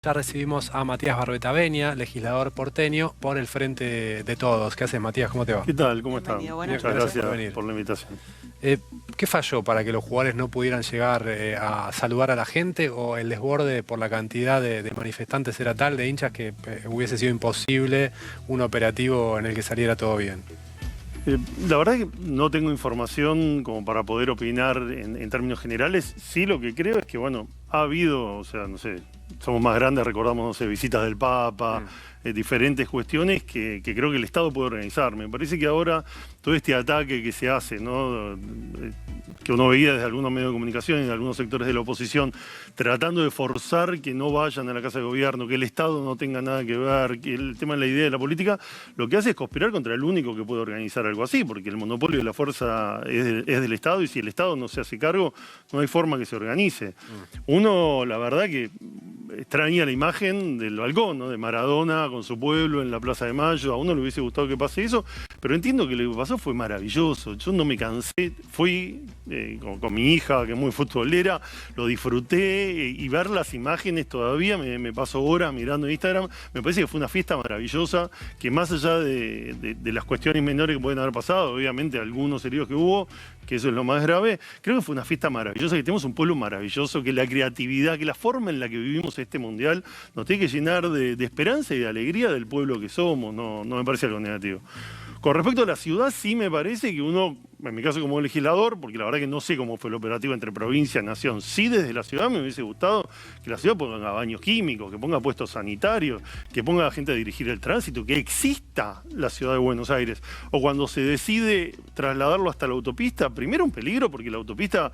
Ya recibimos a Matías Barbetaveña, legislador porteño, por el Frente de Todos. ¿Qué haces, Matías? ¿Cómo te va? ¿Qué tal? ¿Cómo están? Buenas Muchas noches. gracias por la invitación. ¿Qué falló para que los jugadores no pudieran llegar a saludar a la gente, o el desborde por la cantidad de manifestantes era tal, de hinchas, que hubiese sido imposible un operativo en el que saliera todo bien? La verdad es que no tengo información como para poder opinar en términos generales. Sí, lo que creo es que, bueno, ha habido, o sea, no sé, somos más grandes, recordamos, no sé, visitas del Papa, diferentes cuestiones que creo que el Estado puede organizar. Me parece que ahora todo este ataque que se hace, ¿no? Que uno veía desde algunos medios de comunicación y de algunos sectores de la oposición, tratando de forzar que no vayan a la Casa de Gobierno, que el Estado no tenga nada que ver, que el tema de la idea de la política, lo que hace es conspirar contra el único que puede organizar algo así, porque el monopolio de la fuerza es del Estado, y si el Estado no se hace cargo, no hay forma que se organice. Uno, la verdad que extraña la imagen del balcón, ¿no? De Maradona con su pueblo en la Plaza de Mayo. A uno le hubiese gustado que pase eso, pero entiendo que lo que pasó fue maravilloso. Yo no me cansé, fui con mi hija, que es muy futbolera, lo disfruté, y ver las imágenes todavía, me paso horas mirando en Instagram. Me parece que fue una fiesta maravillosa, que más allá de las cuestiones menores que pueden haber pasado, obviamente algunos heridos que hubo, que eso es lo más grave, creo que fue una fiesta maravillosa, que tenemos un pueblo maravilloso, que la creatividad, que la forma en la que vivimos este mundial nos tiene que llenar de esperanza y de alegría del pueblo que somos. No me parece algo negativo. Con respecto a la ciudad, sí me parece que uno, en mi caso como legislador, porque la verdad que no sé cómo fue el operativo entre provincia y nación, sí desde la ciudad me hubiese gustado que la ciudad ponga baños químicos, que ponga puestos sanitarios, que ponga a gente a dirigir el tránsito, que exista la ciudad de Buenos Aires. O cuando se decide trasladarlo hasta la autopista, primero un peligro, porque la autopista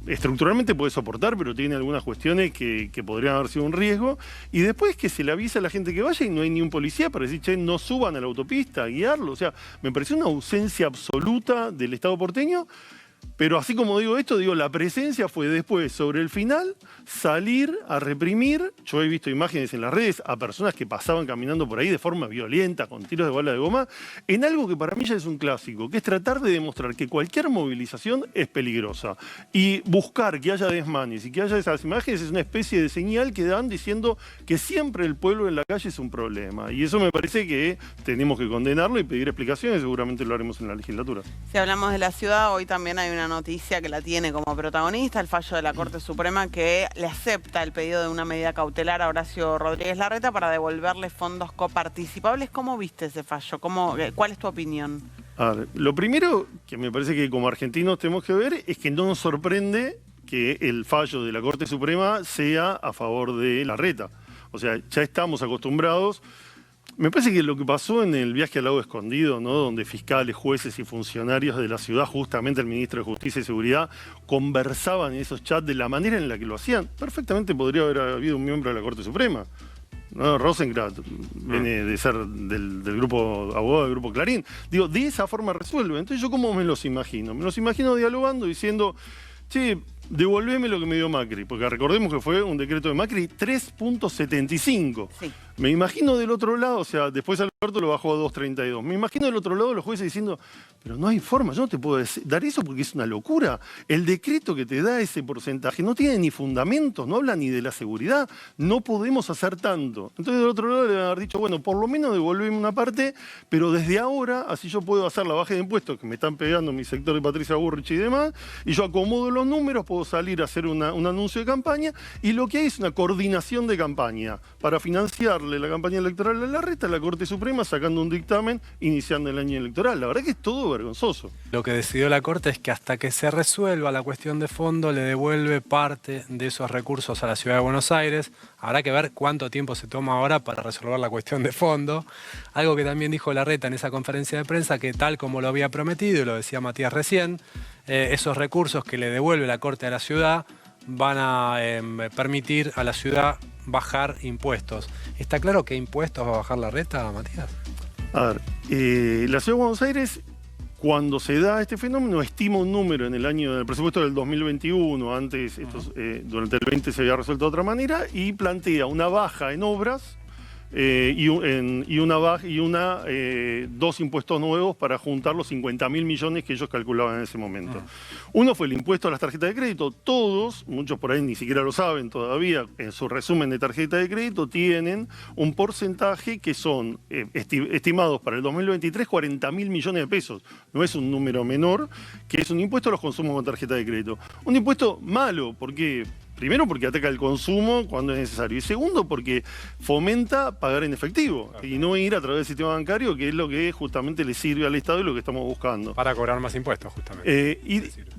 estructuralmente puede soportar, pero tiene algunas cuestiones que podrían haber sido un riesgo, y después que se le avisa a la gente que vaya y no hay ni un policía para decir, che, no suban a la autopista, a guiarlo. O sea, me pareció una ausencia absoluta del Estado porteño. Pero así como digo esto, digo, la presencia fue después, sobre el final, salir a reprimir. Yo he visto imágenes en las redes a personas que pasaban caminando por ahí de forma violenta, con tiros de bala de goma, en algo que para mí ya es un clásico, que es tratar de demostrar que cualquier movilización es peligrosa. Y buscar que haya desmanes y que haya esas imágenes es una especie de señal que dan diciendo que siempre el pueblo en la calle es un problema. Y eso me parece que tenemos que condenarlo y pedir explicaciones, seguramente lo haremos en la legislatura. Si hablamos de la ciudad, hoy también hay una noticia que la tiene como protagonista, el fallo de la Corte Suprema que le acepta el pedido de una medida cautelar a Horacio Rodríguez Larreta para devolverle fondos coparticipables. ¿Cómo viste ese fallo? ¿Cuál es tu opinión? A ver, lo primero que me parece que como argentinos tenemos que ver es que no nos sorprende que el fallo de la Corte Suprema sea a favor de Larreta. O sea, ya estamos acostumbrados. Me parece que lo que pasó en el viaje al lago Escondido, ¿no? Donde fiscales, jueces y funcionarios de la ciudad, justamente el ministro de Justicia y Seguridad, conversaban en esos chats de la manera en la que lo hacían, perfectamente podría haber habido un miembro de la Corte Suprema, ¿no? Rosenkrantz viene de ser del grupo abogado del grupo Clarín. Digo, de esa forma resuelve. Entonces, ¿yo cómo me los imagino? Me los imagino dialogando, diciendo, che, devolveme lo que me dio Macri, porque recordemos que fue un decreto de Macri 3.75. Sí. Me imagino del otro lado, o sea, después Alberto lo bajó a 2.32. Me imagino del otro lado los jueces diciendo, pero no hay forma, yo no te puedo dar eso porque es una locura. El decreto que te da ese porcentaje no tiene ni fundamentos, no habla ni de la seguridad, no podemos hacer tanto. Entonces del otro lado le van a haber dicho, bueno, por lo menos devolveme una parte, pero desde ahora, así yo puedo hacer la baja de impuestos que me están pegando mi sector de Patricia Burrich y demás, y yo acomodo los números, puedo salir a hacer un anuncio de campaña, y lo que hay es una coordinación de campaña para financiarle la campaña electoral a Larreta, la Corte Suprema sacando un dictamen iniciando el año electoral. La verdad que es todo vergonzoso. Lo que decidió la Corte es que hasta que se resuelva la cuestión de fondo le devuelve parte de esos recursos a la Ciudad de Buenos Aires. Habrá que ver cuánto tiempo se toma ahora para resolver la cuestión de fondo. Algo que también dijo Larreta en esa conferencia de prensa, que tal como lo había prometido, y lo decía Matías recién, esos recursos que le devuelve la Corte a la ciudad van a permitir a la ciudad bajar impuestos. ¿Está claro qué impuestos va a bajar Larreta, Matías? A ver, la Ciudad de Buenos Aires, cuando se da este fenómeno, estima un número en el presupuesto del 2021, antes durante el 20 se había resuelto de otra manera, y plantea una baja en obras dos impuestos nuevos para juntar los 50.000 millones que ellos calculaban en ese momento. Uno fue el impuesto a las tarjetas de crédito. Todos, muchos por ahí ni siquiera lo saben todavía, en su resumen de tarjeta de crédito tienen un porcentaje que son estimados para el 2023 40.000 millones de pesos. No es un número menor, que es un impuesto a los consumos con tarjeta de crédito. Un impuesto malo, porque primero porque ataca el consumo cuando es necesario y segundo porque fomenta pagar en efectivo y no ir a través del sistema bancario, que es lo que justamente le sirve al Estado y lo que estamos buscando. Para cobrar más impuestos, justamente.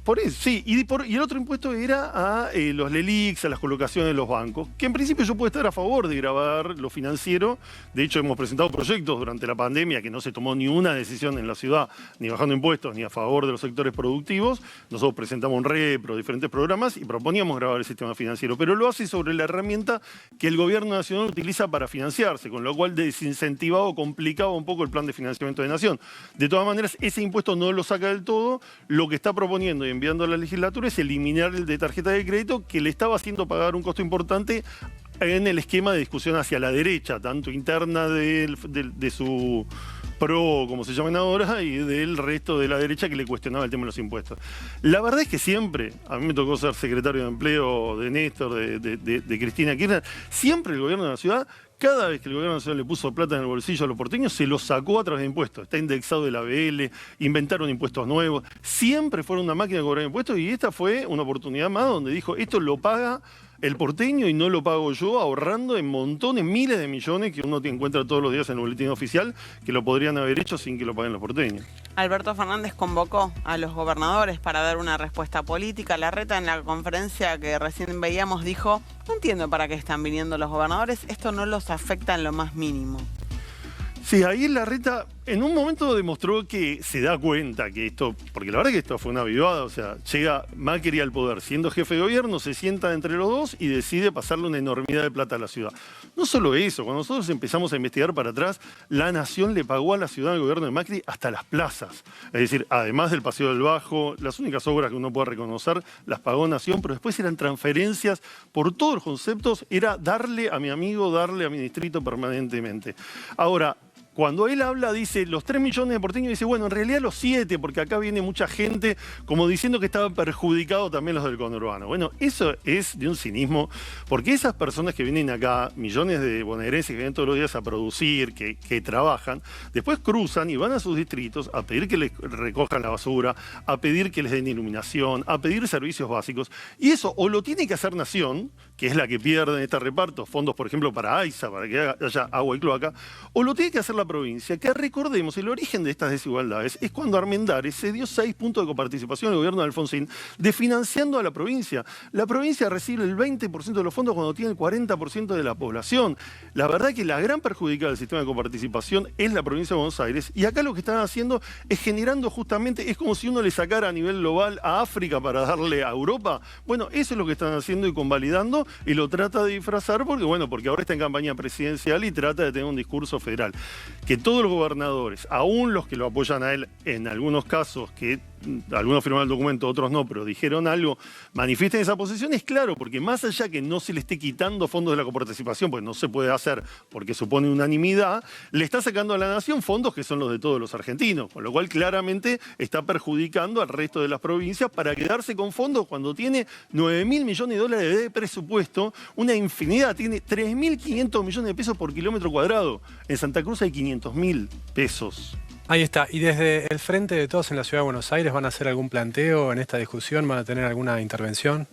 Por eso, sí, y el otro impuesto era a los LELIQs, a las colocaciones de los bancos, que en principio yo puedo estar a favor de gravar lo financiero. De hecho, hemos presentado proyectos durante la pandemia que no se tomó ni una decisión en la ciudad, ni bajando impuestos, ni a favor de los sectores productivos. Nosotros presentamos un repro, diferentes programas y proponíamos grabar el sistema financiero, pero lo hace sobre la herramienta que el gobierno nacional utiliza para financiarse, con lo cual desincentivaba o complicaba un poco el plan de financiamiento de nación. De todas maneras, ese impuesto no lo saca del todo. Lo que está proponiendo y enviando a la legislatura es eliminar el de tarjeta de crédito, que le estaba haciendo pagar un costo importante en el esquema de discusión hacia la derecha, tanto interna de su PRO, como se llaman ahora, y del resto de la derecha que le cuestionaba el tema de los impuestos. La verdad es que siempre, a mí me tocó ser secretario de Empleo de Néstor, de Cristina Kirchner, siempre el gobierno de la ciudad, cada vez que el gobierno nacional le puso plata en el bolsillo a los porteños, se los sacó a través de impuestos. Está indexado de la ABL, inventaron impuestos nuevos, siempre fueron una máquina de cobrar impuestos y esta fue una oportunidad más donde dijo, esto lo paga el porteño y no lo pago yo, ahorrando en montones, miles de millones que uno encuentra todos los días en el boletín oficial, que lo podrían haber hecho sin que lo paguen los porteños. Alberto Fernández convocó a los gobernadores para dar una respuesta política. Larreta, en la conferencia que recién veíamos, dijo: no entiendo para qué están viniendo los gobernadores, esto no los afecta en lo más mínimo. Sí, ahí Larreta en un momento demostró que se da cuenta que esto, porque la verdad que esto fue una avivada, o sea, llega Macri al poder siendo jefe de gobierno, se sienta entre los dos y decide pasarle una enormidad de plata a la ciudad. No solo eso, cuando nosotros empezamos a investigar para atrás, la Nación le pagó a la ciudad, al gobierno de Macri, hasta las plazas. Es decir, además del Paseo del Bajo, las únicas obras que uno puede reconocer las pagó Nación, pero después eran transferencias por todos los conceptos, era darle a mi amigo, darle a mi distrito permanentemente. Ahora, cuando él habla, dice los 3 millones de porteños, dice, bueno, en realidad los 7, porque acá viene mucha gente como diciendo que estaban perjudicados también los del conurbano. Bueno, eso es de un cinismo, porque esas personas que vienen acá, millones de bonaerenses que vienen todos los días a producir, que trabajan, después cruzan y van a sus distritos a pedir que les recojan la basura, a pedir que les den iluminación, a pedir servicios básicos. Y eso o lo tiene que hacer Nación, que es la que pierde en este reparto, fondos, por ejemplo, para AISA, para que haya agua y cloaca, o lo tiene que hacer la provincia, que recordemos, el origen de estas desigualdades es cuando Armendáriz se dio 6 puntos de coparticipación al gobierno de Alfonsín, desfinanciando a la provincia. La provincia recibe el 20% de los fondos cuando tiene el 40% de la población. La verdad que la gran perjudicada del sistema de coparticipación es la provincia de Buenos Aires, y acá lo que están haciendo es generando justamente, es como si uno le sacara a nivel global a África para darle a Europa. Bueno, eso es lo que están haciendo y convalidando, y lo trata de disfrazar porque ahora está en campaña presidencial y trata de tener un discurso federal. Que todos los gobernadores, aún los que lo apoyan a él, en algunos casos, que algunos firmaron el documento, otros no, pero dijeron algo, manifiesten esa posición, es claro, porque más allá que no se le esté quitando fondos de la coparticipación, pues no se puede hacer porque supone unanimidad, le está sacando a la Nación fondos que son los de todos los argentinos, con lo cual claramente está perjudicando al resto de las provincias para quedarse con fondos cuando tiene 9.000 millones de dólares de presupuesto, una infinidad, tiene 3.500 millones de pesos por kilómetro cuadrado. En Santa Cruz hay 500.000 pesos. Ahí está. ¿Y desde el Frente de Todos en la Ciudad de Buenos Aires van a hacer algún planteo en esta discusión? ¿Van a tener alguna intervención?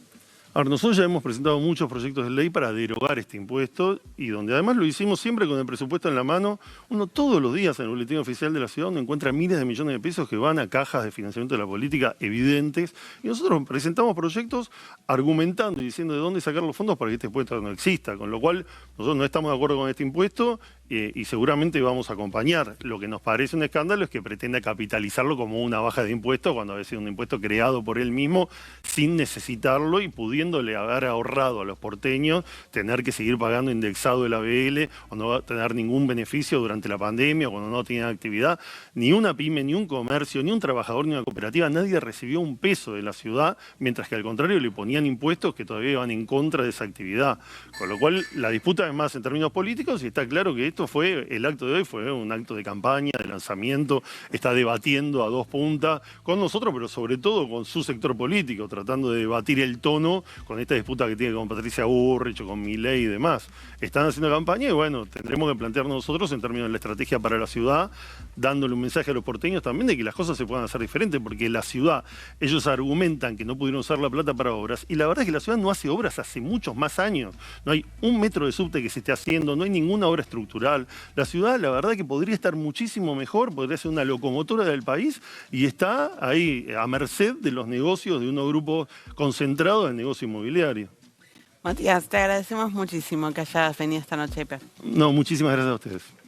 Ahora, nosotros ya hemos presentado muchos proyectos de ley para derogar este impuesto y donde además lo hicimos siempre con el presupuesto en la mano. Uno todos los días en el boletín oficial de la ciudad uno encuentra miles de millones de pesos que van a cajas de financiamiento de la política evidentes y nosotros presentamos proyectos argumentando y diciendo de dónde sacar los fondos para que este impuesto no exista, con lo cual nosotros no estamos de acuerdo con este impuesto y seguramente vamos a acompañar. Lo que nos parece un escándalo es que pretenda capitalizarlo como una baja de impuestos cuando ha sido un impuesto creado por él mismo sin necesitarlo y pudiéndole haber ahorrado a los porteños tener que seguir pagando indexado el ABL o no va a tener ningún beneficio durante la pandemia cuando no tenían actividad. Ni una pyme, ni un comercio, ni un trabajador, ni una cooperativa, nadie recibió un peso de la ciudad, mientras que al contrario le ponían impuestos que todavía van en contra de esa actividad. Con lo cual la disputa es más en términos políticos y está claro que esto el acto de hoy fue un acto de campaña, de lanzamiento, está debatiendo a dos puntas con nosotros, pero sobre todo con su sector político, tratando de debatir el tono con esta disputa que tiene con Patricia Bullrich, con Milei y demás. Están haciendo campaña y bueno, tendremos que plantearnos nosotros en términos de la estrategia para la ciudad, dándole un mensaje a los porteños también de que las cosas se puedan hacer diferentes, porque la ciudad, ellos argumentan que no pudieron usar la plata para obras, y la verdad es que la ciudad no hace obras hace muchos más años. No hay un metro de subte que se esté haciendo, no hay ninguna obra estructural. La ciudad, la verdad que podría estar muchísimo mejor, podría ser una locomotora del país, y está ahí a merced de los negocios de unos grupos concentrados del negocio inmobiliario. Matías, te agradecemos muchísimo que hayas venido esta noche. No, muchísimas gracias a ustedes.